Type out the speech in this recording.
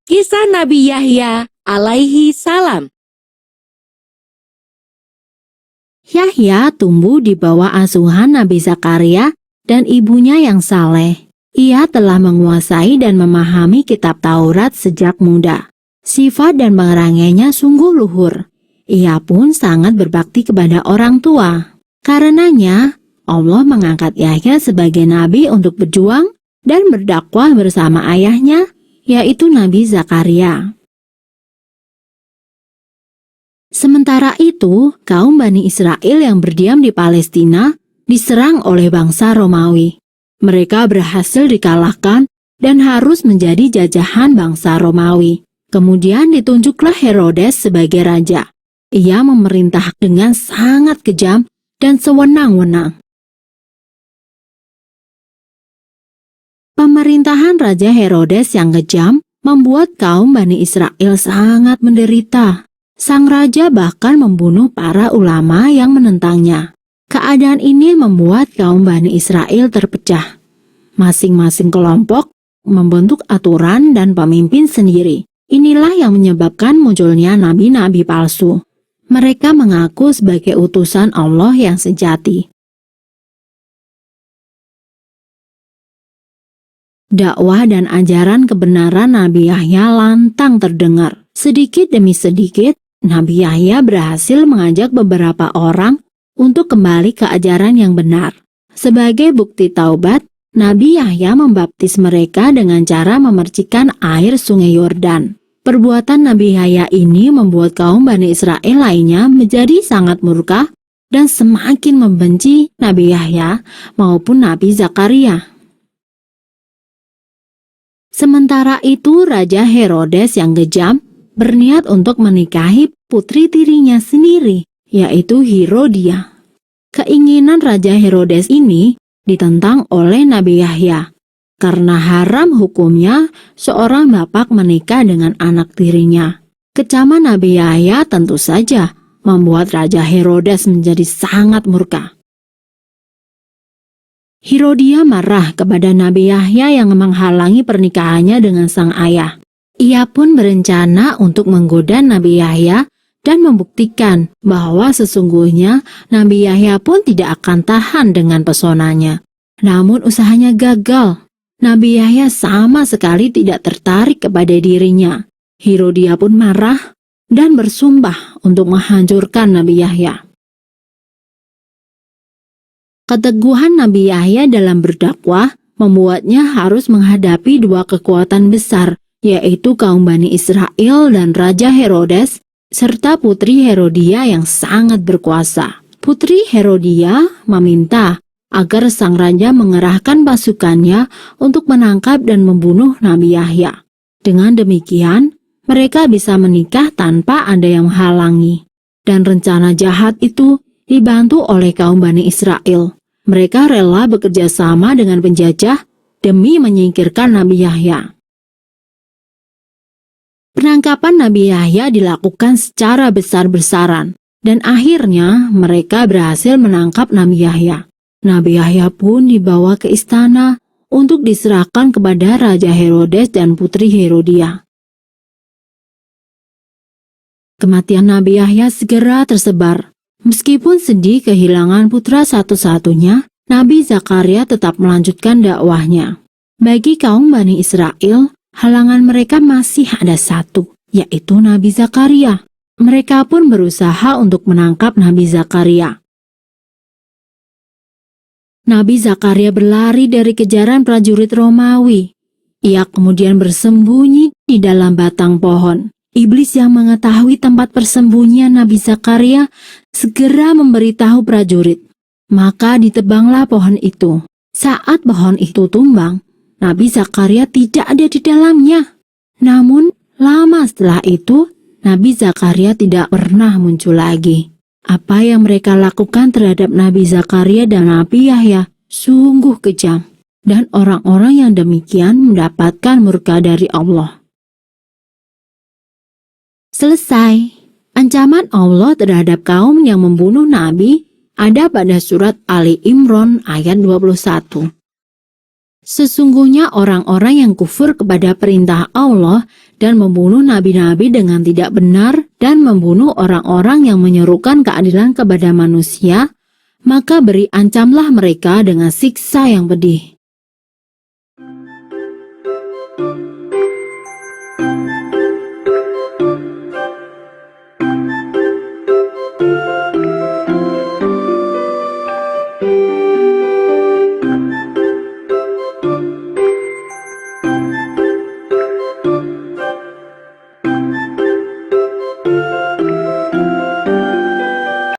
Kisah Nabi Yahya alaihi salam. Yahya tumbuh di bawah asuhan Nabi Zakaria dan ibunya yang saleh. Ia telah menguasai dan memahami kitab Taurat sejak muda. Sifat dan pengerangainya sungguh luhur. Ia pun sangat berbakti kepada orang tua. Karenanya, Allah mengangkat Yahya sebagai nabi untuk berjuang dan berdakwah bersama ayahnya, yaitu Nabi Zakaria. Sementara itu, kaum Bani Israel yang berdiam di Palestina diserang oleh bangsa Romawi. Mereka berhasil dikalahkan dan harus menjadi jajahan bangsa Romawi. Kemudian ditunjuklah Herodes sebagai raja. Ia memerintah dengan sangat kejam dan sewenang-wenang. Pemerintahan Raja Herodes yang kejam membuat kaum Bani Israel sangat menderita. Sang raja bahkan membunuh para ulama yang menentangnya. Keadaan ini membuat kaum Bani Israel terpecah. Masing-masing kelompok membentuk aturan dan pemimpin sendiri. Inilah yang menyebabkan munculnya nabi-nabi palsu. Mereka mengaku sebagai utusan Allah yang sejati. Dakwah dan ajaran kebenaran Nabi Yahya lantang terdengar. Sedikit demi sedikit, Nabi Yahya berhasil mengajak beberapa orang untuk kembali ke ajaran yang benar. Sebagai bukti taubat, Nabi Yahya membaptis mereka dengan cara memercikan air sungai Yordan. Perbuatan Nabi Yahya ini membuat kaum Bani Israel lainnya menjadi sangat murka dan semakin membenci Nabi Yahya maupun Nabi Zakaria. Sementara itu, Raja Herodes yang kejam berniat untuk menikahi putri tirinya sendiri, yaitu Herodia. Keinginan Raja Herodes ini ditentang oleh Nabi Yahya. Karena haram hukumnya seorang bapak menikah dengan anak tirinya. Kecaman Nabi Yahya tentu saja membuat Raja Herodes menjadi sangat murka. Herodia marah kepada Nabi Yahya yang menghalangi pernikahannya dengan sang ayah. Ia pun berencana untuk menggoda Nabi Yahya dan membuktikan bahwa sesungguhnya Nabi Yahya pun tidak akan tahan dengan pesonanya. Namun usahanya gagal. Nabi Yahya sama sekali tidak tertarik kepada dirinya. Herodia pun marah dan bersumpah untuk menghancurkan Nabi Yahya. Keteguhan Nabi Yahya dalam berdakwah membuatnya harus menghadapi dua kekuatan besar, yaitu kaum Bani Israel dan Raja Herodes, serta putri Herodia yang sangat berkuasa. Putri Herodia meminta agar sang raja mengerahkan pasukannya untuk menangkap dan membunuh Nabi Yahya. Dengan demikian, mereka bisa menikah tanpa ada yang menghalangi. Dan rencana jahat itu dibantu oleh kaum Bani Israel. Mereka rela bekerja sama dengan penjajah demi menyingkirkan Nabi Yahya. Penangkapan Nabi Yahya dilakukan secara besar-besaran, dan akhirnya mereka berhasil menangkap Nabi Yahya. Nabi Yahya pun dibawa ke istana untuk diserahkan kepada Raja Herodes dan putri Herodia. Kematian Nabi Yahya segera tersebar. Meskipun sedih kehilangan putra satu-satunya, Nabi Zakaria tetap melanjutkan dakwahnya. Bagi kaum Bani Israel, halangan mereka masih ada satu, yaitu Nabi Zakaria. Mereka pun berusaha untuk menangkap Nabi Zakaria. Nabi Zakaria berlari dari kejaran prajurit Romawi. Ia kemudian bersembunyi di dalam batang pohon. Iblis yang mengetahui tempat persembunyian Nabi Zakaria segera memberitahu prajurit. Maka ditebanglah pohon itu. Saat pohon itu tumbang, Nabi Zakaria tidak ada di dalamnya. Namun, lama setelah itu, Nabi Zakaria tidak pernah muncul lagi. Apa yang mereka lakukan terhadap Nabi Zakaria dan Nabi Yahya sungguh kejam, dan orang-orang yang demikian mendapatkan murka dari Allah. Selesai. Ancaman Allah terhadap kaum yang membunuh Nabi ada pada surat Ali Imran ayat 21. Sesungguhnya orang-orang yang kufur kepada perintah Allah dan membunuh nabi-nabi dengan tidak benar dan membunuh orang-orang yang menyerukan keadilan kepada manusia, maka beri ancamlah mereka dengan siksa yang pedih.